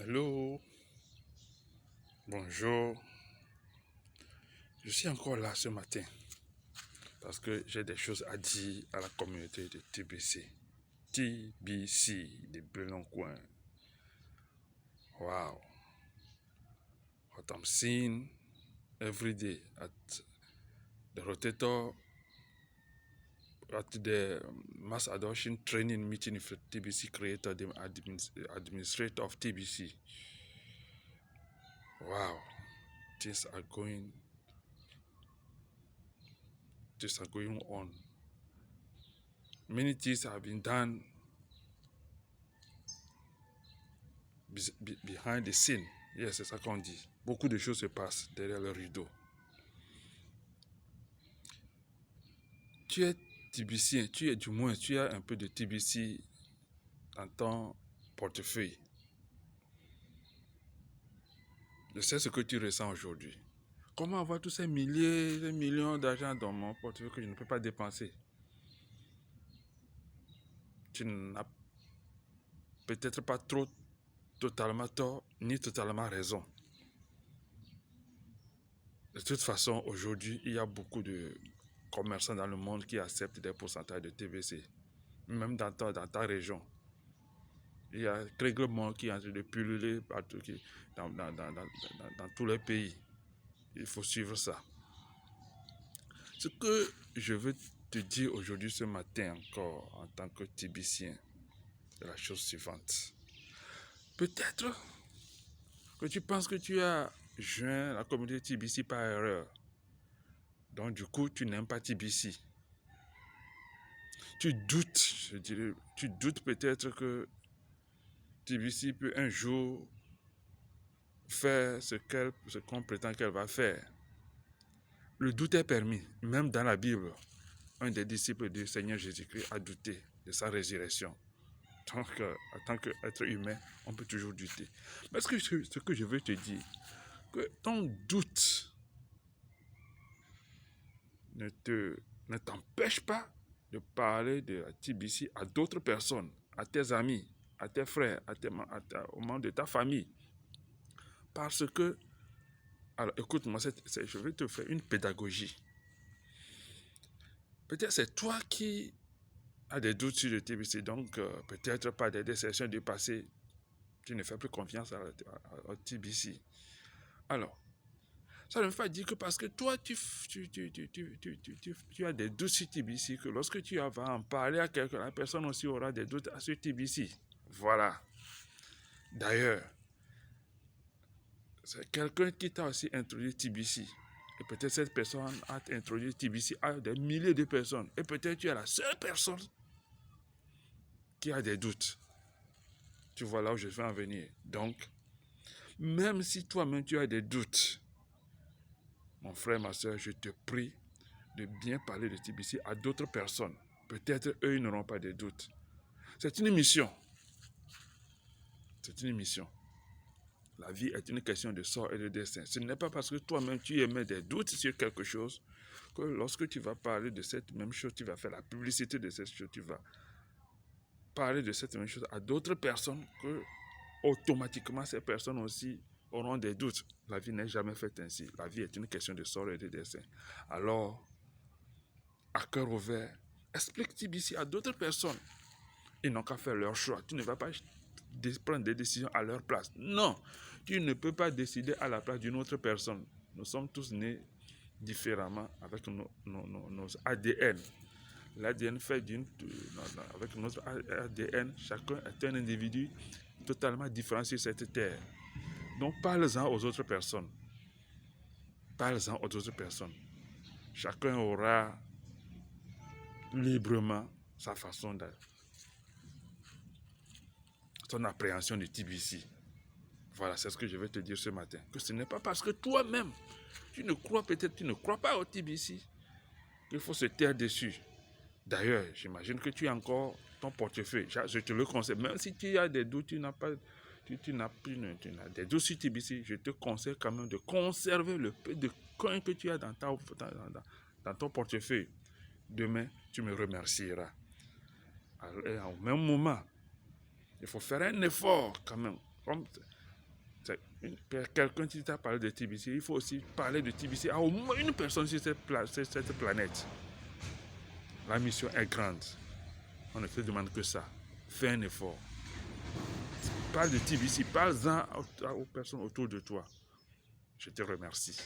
Hello, bonjour. Je suis encore là ce matin parce que j'ai des choses à dire à la communauté de TBC. TBC, de Beloncoin. Wow. What I'm seeing every day at the rotator, at the mass adoption training meeting with TBC creator, the administrator of TBC. Wow. Things are going on. Many things have been done behind the scene. Yes, c'est ça qu'on dit. Beaucoup de choses se passent derrière le rideau. Tu es TBC, tu as un peu de TBC dans ton portefeuille. Je sais ce que tu ressens aujourd'hui. Comment avoir tous ces milliers, ces millions d'argent dans mon portefeuille que je ne peux pas dépenser? Tu n'as peut-être pas totalement tort, ni totalement raison. De toute façon, aujourd'hui, il y a beaucoup de commerçants dans le monde qui acceptent des pourcentages de TBC. Même dans ta région. Il y a très grand qui est en train de pulluler partout, dans tous les pays. Il faut suivre ça. Ce que je veux te dire aujourd'hui, ce matin encore, en tant que tibicien, c'est la chose suivante. Peut-être que tu penses que tu as joint la communauté TBC par erreur. Donc du coup, tu n'aimes pas TBC. Tu doutes peut-être que TBC peut un jour faire ce qu'on prétend qu'elle va faire. Le doute est permis, même dans la Bible. Un des disciples du Seigneur Jésus-Christ a douté de sa résurrection. Donc, en tant qu'être humain, on peut toujours douter. Mais ce que je veux te dire, que ton doute ne t'empêche pas de parler de la TBC à d'autres personnes, à tes amis, à tes frères, aux membres de ta famille. Parce que, alors écoute-moi, je vais te faire une pédagogie. Peut-être c'est toi qui as des doutes sur le TBC, donc peut-être pas des déceptions du passé, tu ne fais plus confiance au TBC. Alors, ça ne veut pas dire que parce que toi, tu as des doutes sur TBC, que lorsque tu vas en parler à quelqu'un, la personne aussi aura des doutes sur TBC. Voilà. D'ailleurs, c'est quelqu'un qui t'a aussi introduit TBC. Et peut-être cette personne a introduit TBC à des milliers de personnes. Et peut-être tu es la seule personne qui a des doutes. Tu vois là où je vais en venir. Donc, même si toi-même tu as des doutes, mon frère, ma soeur, je te prie de bien parler de TBC à d'autres personnes. Peut-être eux, ils n'auront pas de doutes. C'est une mission. C'est une mission. La vie est une question de sort et de destin. Ce n'est pas parce que toi-même tu émets des doutes sur quelque chose que lorsque tu vas parler de cette même chose, tu vas faire la publicité de cette chose, tu vas parler de cette même chose à d'autres personnes que automatiquement ces personnes aussi auront des doutes. La vie n'est jamais faite ainsi. La vie est une question de sort et de destin. Alors, à cœur ouvert, explique TBC à d'autres personnes. Ils n'ont qu'à faire leur choix. Tu ne vas pas prendre des décisions à leur place. Non, tu ne peux pas décider à la place d'une autre personne. Nous sommes tous nés différemment avec nos ADN. L'ADN fait avec notre ADN, chacun est un individu totalement différent sur cette terre. Donc parle-en aux autres personnes. Parle-en aux autres personnes. Chacun aura librement sa façon son appréhension du TBC. Voilà, c'est ce que je vais te dire ce matin. Que ce n'est pas parce que toi-même, tu ne crois pas au TBC qu'il faut se taire dessus. D'ailleurs, j'imagine que tu as encore ton portefeuille. Je te le conseille. Même si tu as des doutes, tu n'as des doutes sur TBC, je te conseille quand même de conserver le peu de coins que tu as dans ton portefeuille. Demain, tu me remercieras. Alors, au même moment, il faut faire un effort quand même. Quelqu'un qui t'a parlé de TBC, il faut aussi parler de TBC à au moins une personne sur cette planète. La mission est grande. On ne te demande que ça. Fais un effort. Parle de TBC, parle-en aux personnes autour de toi. Je te remercie.